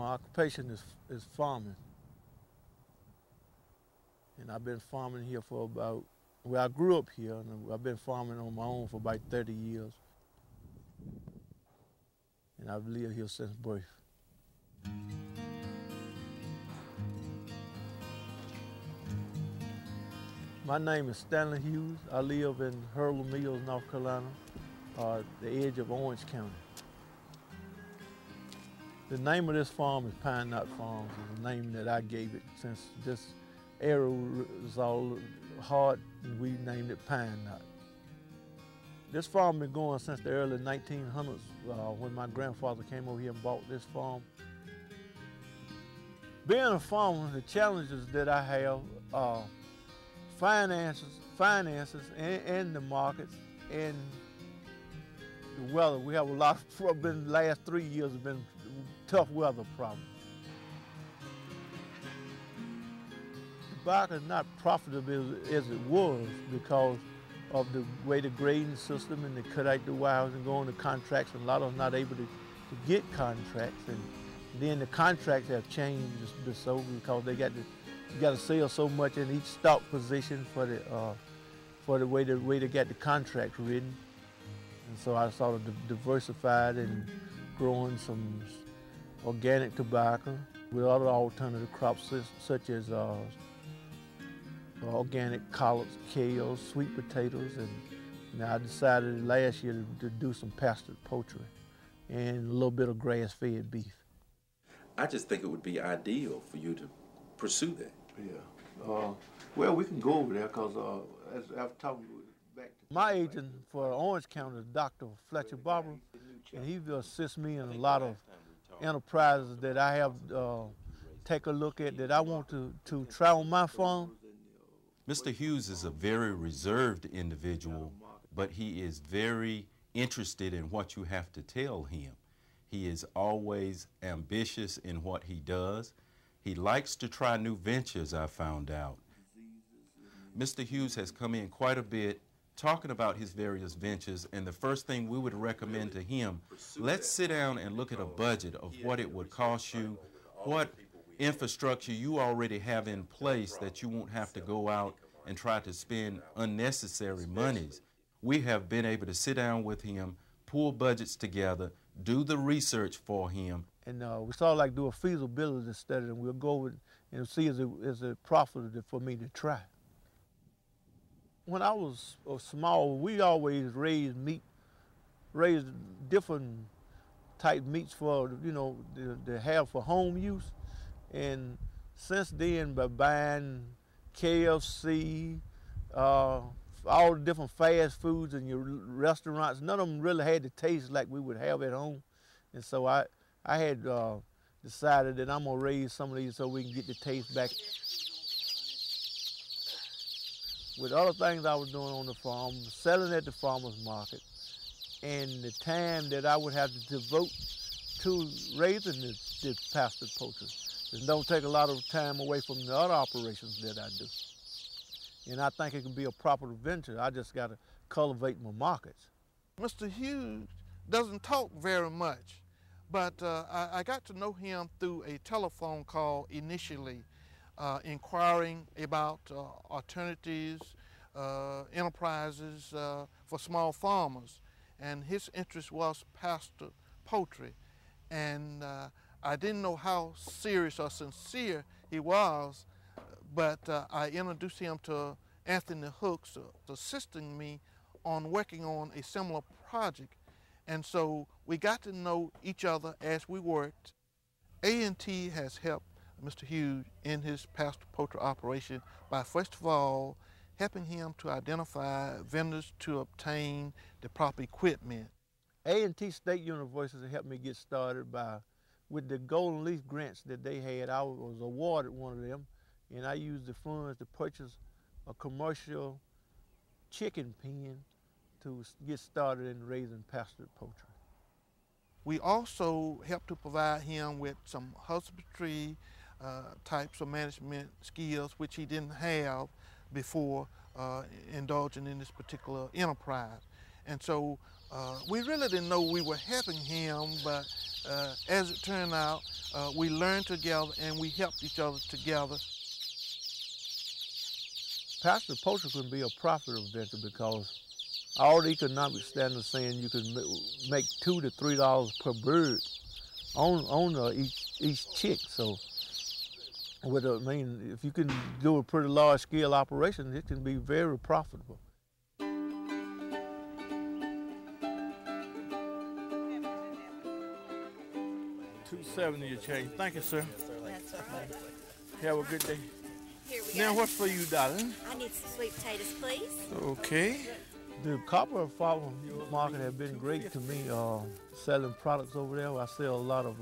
My occupation is farming. And I've been farming here for about, well, I grew up here, and I've been farming on my own for about 30 years. And I've lived here since birth. My name is Stanley Hughes. I live in Hurley Mills, North Carolina, the edge of Orange County. The name of this farm is Pine Knot Farms. It's the name that I gave it since this area was all hard, and we named it Pine Knot. This farm been going since the early 1900s when my grandfather came over here and bought this farm. Being a farmer, the challenges that I have are finances and the markets and the weather. We have a lot of, the last 3 years have been tough weather problems. Tobacco is not profitable as it was because of the way the grading system and they cut out the wires and go on to contracts, and a lot of them not able to get contracts. And then the contracts have changed so because they got to, you got to sell so much in each stock position for the way they got the contract written. And so I sort of diversified and growing some organic tobacco with other alternative crops such as organic collards, kale, sweet potatoes, and now I decided last year to do some pastured poultry and a little bit of grass-fed beef. I just think it would be ideal for you to pursue that. Yeah. Well, we can go over there because as I've talked back to my agent for Orange County is Dr. Fletcher Barber, and he will assist me in a lot of enterprises that I have take a look at that I want to try on my farm. Mr. Hughes is a very reserved individual, but he is very interested in what you have to tell him. He is always ambitious in what he does. He likes to try new ventures, I found out. Mr. Hughes has come in quite a bit talking about his various ventures, and the first thing we would recommend to him, let's sit down and look at a budget of what it would cost you, what infrastructure you already have in place that you won't have to go out and try to spend unnecessary monies. We have been able to sit down with him, pull budgets together, do the research for him. And we sort of like do a feasibility study, and we'll go with and see is it profitable for me to try. When I was small, we always raised different type meats for, you know, to have for home use. And since then, by buying KFC, all the different fast foods in your restaurants, none of them really had the taste like we would have at home. And so I had decided that I'm gonna raise some of these so we can get the taste back. With other things I was doing on the farm, selling at the farmer's market, and the time that I would have to devote to raising the pastured poultry. It don't take a lot of time away from the other operations that I do. And I think it can be a proper venture. I just got to cultivate my markets. Mr. Hughes doesn't talk very much, but I got to know him through a telephone call initially, inquiring about alternatives, enterprises for small farmers. And his interest was pastured poultry. And I didn't know how serious or sincere he was, but I introduced him to Anthony Hooks, assisting me on working on a similar project. And so we got to know each other as we worked. A&T has helped Mr. Hughes in his pastured poultry operation by, first of all, helping him to identify vendors to obtain the proper equipment. A&T State University helped me get started with the Golden Leaf grants that they had. I was awarded one of them, and I used the funds to purchase a commercial chicken pen to get started in raising pastured poultry. We also helped to provide him with some husbandry types of management skills which he didn't have before indulging in this particular enterprise. And so we really didn't know we were helping him, but as it turned out, we learned together and we helped each other together. Pasture poultry can be a profitable venture because all the economic standards saying you can make $2 to $3 per bird on each chick. So, if you can do a pretty large scale operation, it can be very profitable. $2.70 your change. Thank you, sir. That's okay. Have a good day. Here we Now, go. what's for you, darling? I need some sweet potatoes, please. Okay. The copper farmer market has been great to me, selling products over there. I sell a lot of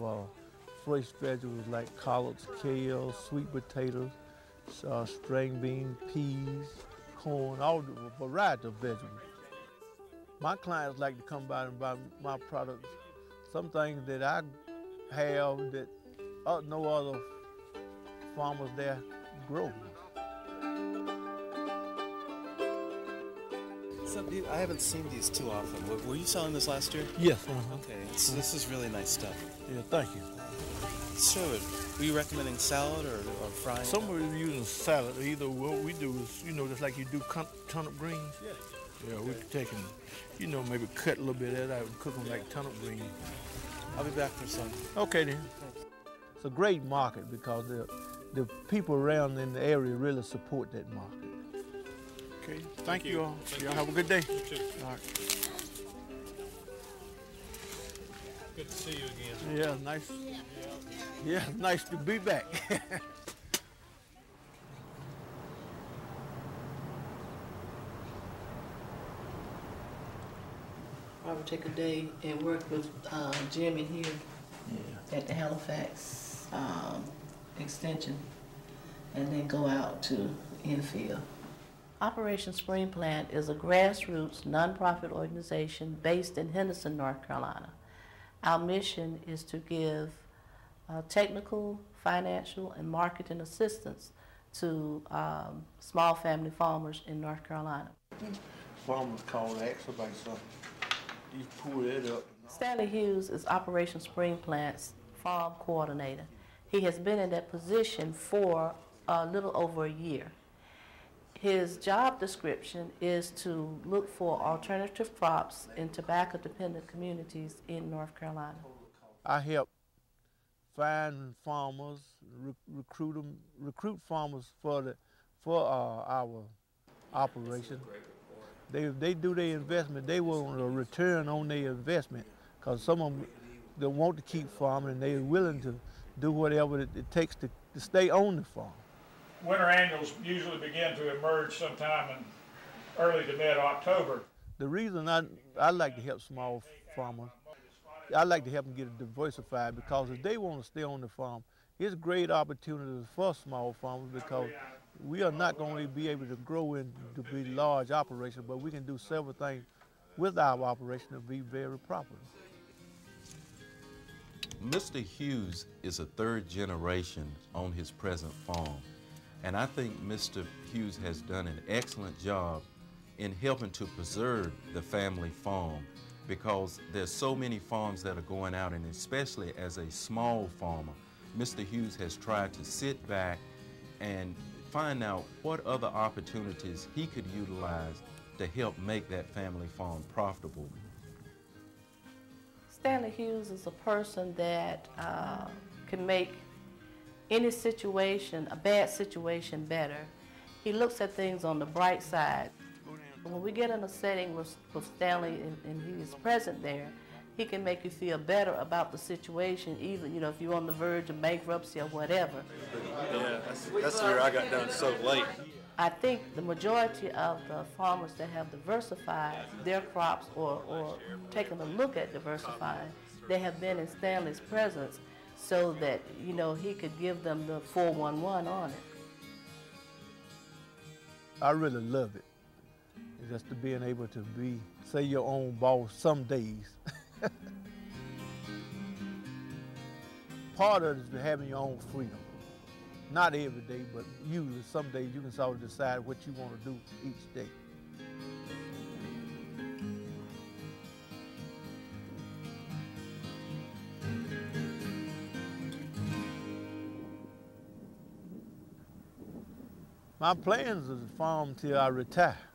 fresh vegetables like collards, kale, sweet potatoes, string beans, peas, corn, all the variety of vegetables. My clients like to come by and buy my products. Some things that I have that no other farmers there grow. So, I haven't seen these too often. Were you selling this last year? Yes. Okay, this is really nice stuff. Yeah, thank you. So, were you recommending salad or frying? Some are using salad. Either what we do is, just like you do turnip greens. Yeah. Yeah, we can take them, maybe cut a little bit of that and cook them like turnip greens. I'll be back for some. Okay then. It's a great market because the people around in the area really support that market. Okay, thank you all. Y'all have a good day. You too. All right. Good to see you again. Yeah, nice. Yeah, nice to be back. I would take a day and work with Jim and Hughes at the Halifax extension and then go out to infield. Operation Spring Plant is a grassroots nonprofit organization based in Henderson, North Carolina. Our mission is to give technical, financial, and marketing assistance to small family farmers in North Carolina. Farmers call and ask about something. You pull that up. Stanley Hughes is Operation Spring Plant's farm coordinator. He has been in that position for a little over a year. His job description is to look for alternative crops in tobacco-dependent communities in North Carolina. I help find farmers, recruit farmers for our operation. They do their investment. They want a return on their investment because some of them they want to keep farming and they're willing to do whatever it takes to stay on the farm. Winter annuals usually begin to emerge sometime in early to mid-October. The reason I like to help small farmers, I like to help them get diversified because if they want to stay on the farm, it's great opportunities for small farmers because we are not going to be able to grow into be large operations, but we can do several things with our operation to be very profitable. Mr. Hughes is a third generation on his present farm, and I think Mr. Hughes has done an excellent job in helping to preserve the family farm because there's so many farms that are going out, and especially as a small farmer, Mr. Hughes has tried to sit back and find out what other opportunities he could utilize to help make that family farm profitable. Stanley Hughes is a person that can make any situation, a bad situation, better. He looks at things on the bright side. When we get in a setting with Stanley and he is present there, he can make you feel better about the situation, even if you're on the verge of bankruptcy or whatever. Yeah, that's where I got done so late. I think the majority of the farmers that have diversified their crops or taken a look at diversifying, they have been in Stanley's presence so that, he could give them the 411 on it. I really love it. Just to being able to say your own boss some days. Part of it is having your own freedom. Not every day, but usually some days you can sort of decide what you want to do each day. My plans is to farm till I retire.